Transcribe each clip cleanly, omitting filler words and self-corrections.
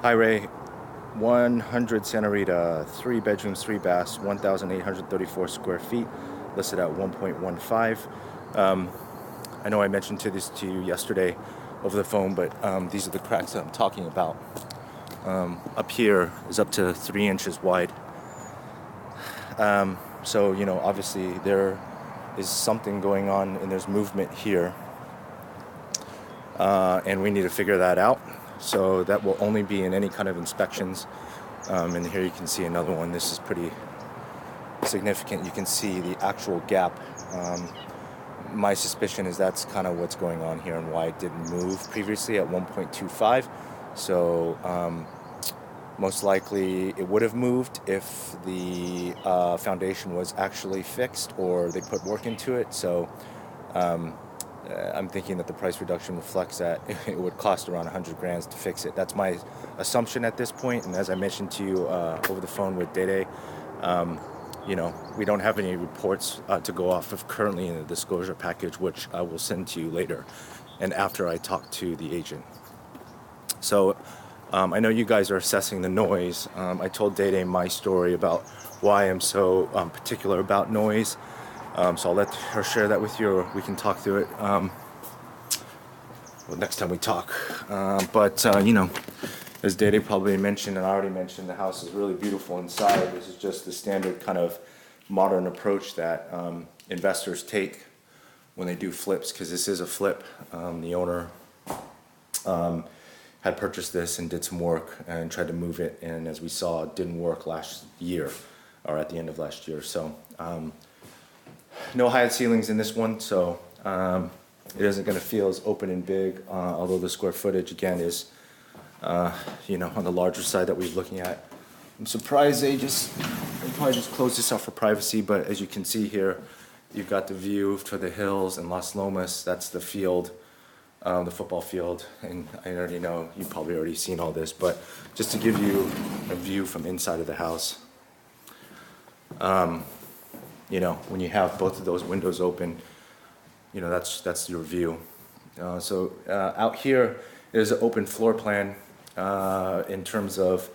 Hi Ray, 100 Santa Rita, 3 bedrooms, 3 baths, 1,834 square feet, listed at 1.15. I know I mentioned this to you yesterday over the phone, but these are the cracks that I'm talking about. Up here is up to 3 inches wide. So, obviously there is something going on and there's movement here. And we need to figure that out. So that will only be in any kind of inspections. And here you can see another one. This is pretty significant. You can see the actual gap. My suspicion is that's kind of what's going on here and why it didn't move previously at 1.25. So most likely it would have moved if the foundation was actually fixed or they put work into it. So I'm thinking that the price reduction reflects that it would cost around 100 grand to fix it. That's my assumption at this point. And as I mentioned to you over the phone with Dede, we don't have any reports to go off of currently in the disclosure package, which I will send to you later and after I talk to the agent. So I know you guys are assessing the noise. I told Dede my story about why I'm so particular about noise. So I'll let her share that with you, or we can talk through it next time we talk. As Dede probably mentioned, and I already mentioned, the house is really beautiful inside. This is just the standard kind of modern approach that investors take when they do flips, because this is a flip. The owner had purchased this and did some work and tried to move it, and as we saw, it didn't work last year, or at the end of last year. So no high ceilings in this one, so it isn't going to feel as open and big, although the square footage again is on the larger side that we're looking at. I'm surprised they probably just closed this off for privacy, but as you can see here, you've got the view to the hills and Las Lomas. That's the field, the football field, and I already know you've probably already seen all this, but just to give you a view from inside of the house. When you have both of those windows open, that's your view. So out here is an open floor plan in terms of,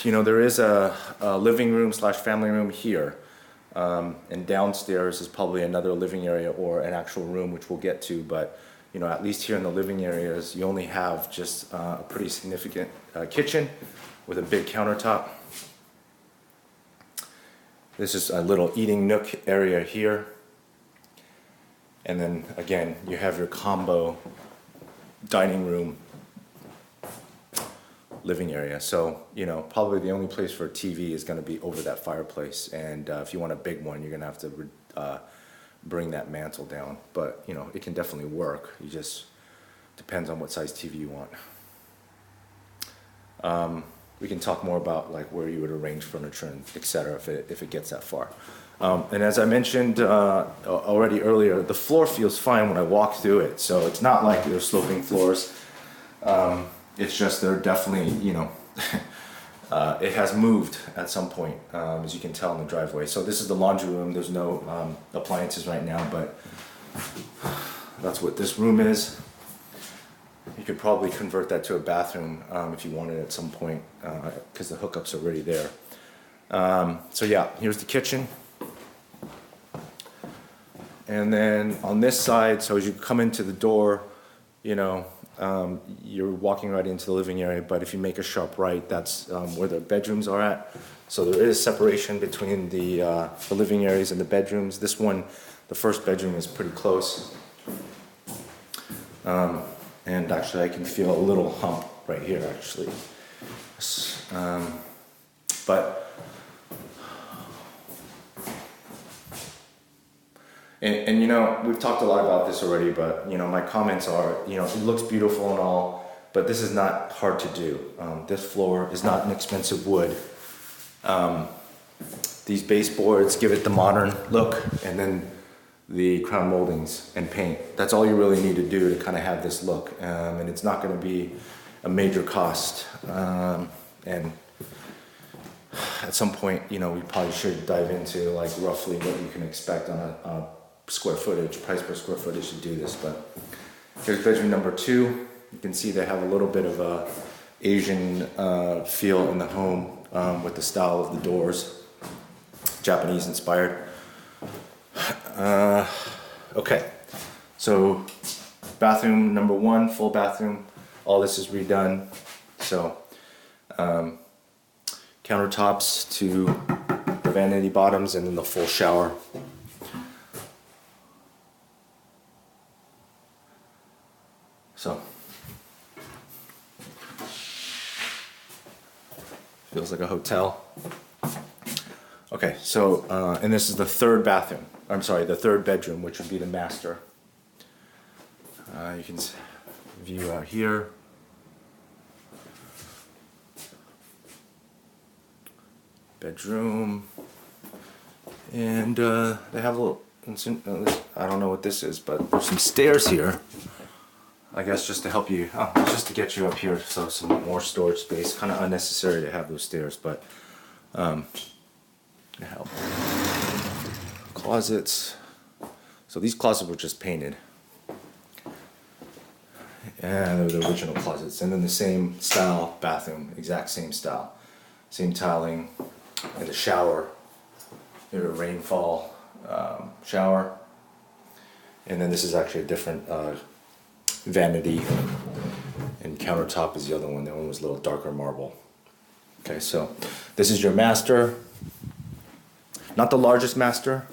there is a living room / family room here. And downstairs is probably another living area or an actual room, which we'll get to. But, at least here in the living areas, you only have just a pretty significant kitchen with a big countertop. This is a little eating nook area here. And then again, you have your combo dining room, living area. So, probably the only place for a TV is going to be over that fireplace. And if you want a big one, you're going to have to bring that mantle down. But, it can definitely work. It just depends on what size TV you want. We can talk more about like where you would arrange furniture and etc. if it gets that far. And as I mentioned already earlier, the floor feels fine when I walk through it. So it's not like they're sloping floors. It's just they're definitely, it has moved at some point, as you can tell in the driveway. So this is the laundry room. There's no appliances right now, but that's what this room is. You could probably convert that to a bathroom if you wanted at some point, because the hookup's already there. So yeah, here's the kitchen. And then on this side, so as you come into the door, you're walking right into the living area, but if you make a sharp right, that's where the bedrooms are at. So there is separation between the living areas and the bedrooms. This one, the first bedroom, is pretty close. And actually I can feel a little hump right here actually. And we've talked a lot about this already, but my comments are, it looks beautiful and all, but this is not hard to do. This floor is not an expensive wood. These baseboards give it the modern look, and then the crown moldings and paint. That's all you really need to do to kind of have this look, and it's not going to be a major cost. And at some point, we probably should dive into like roughly what you can expect on a square footage, price per square footage to do this. But here's bedroom number 2. You can see they have a little bit of a Asian feel in the home with the style of the doors, Japanese inspired. Okay, so bathroom number 1, full bathroom. All this is redone. So countertops to the vanity bottoms, and then the full shower. So feels like a hotel. Okay, so and this is the third bathroom. I'm sorry, the third bedroom, which would be the master. You can view out here. Bedroom, and they have a little. I don't know what this is, but there's some stairs here. I guess just to help you, just to get you up here, so some more storage space. Kind of unnecessary to have those stairs, but to help. Closets. So these closets were just painted, and they're the original closets. And then the same style bathroom, exact same style, same tiling, and the shower. There's a rainfall shower, and then this is actually a different vanity, and countertop is the other one. That one was a little darker marble. Okay, so this is your master. Not the largest master,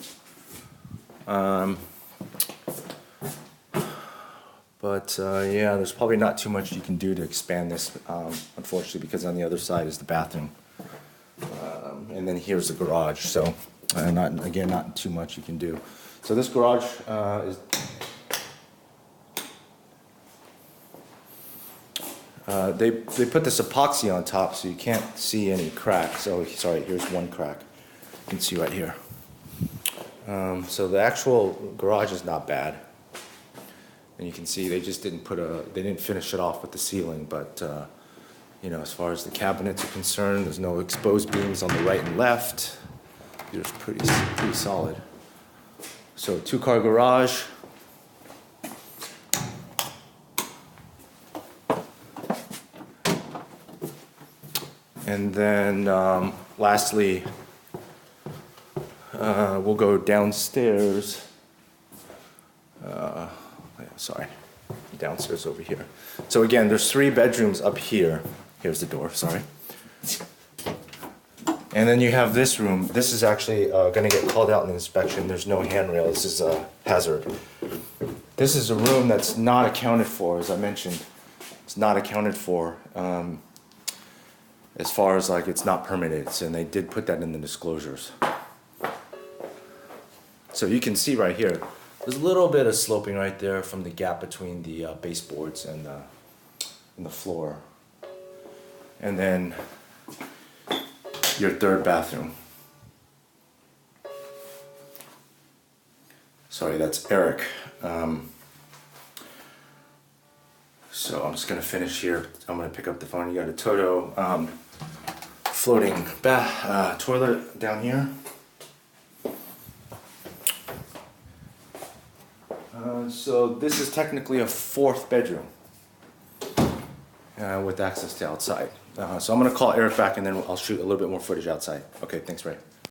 but yeah, there's probably not too much you can do to expand this, unfortunately, because on the other side is the bathroom, and then here's the garage. So not too much you can do. So this garage is. They put this epoxy on top, so you can't see any cracks. Oh, sorry, here's one crack. You can see right here. So the actual garage is not bad, and you can see they just didn't they didn't finish it off with the ceiling. But you know, as far as the cabinets are concerned, there's no exposed beams on the right and left. They're pretty solid. So 2-car garage. And then lastly, we'll go downstairs. Sorry, downstairs over here. So again, there's 3 bedrooms up here. Here's the door, sorry. And then you have this room. This is actually going to get called out in the inspection. There's no handrail. This is a hazard. This is a room that's not accounted for, as I mentioned. It's not accounted for. As far as like it's not permitted, and they did put that in the disclosures. So you can see right here, there's a little bit of sloping right there from the gap between the baseboards and the floor. And then your third bathroom. Sorry, that's Eric. So I'm just gonna finish here. I'm gonna pick up the phone. You got a Toto floating toilet down here. So this is technically a 4th bedroom with access to outside. So I'm gonna call Eric back, and then I'll shoot a little bit more footage outside. Okay, thanks, Ray.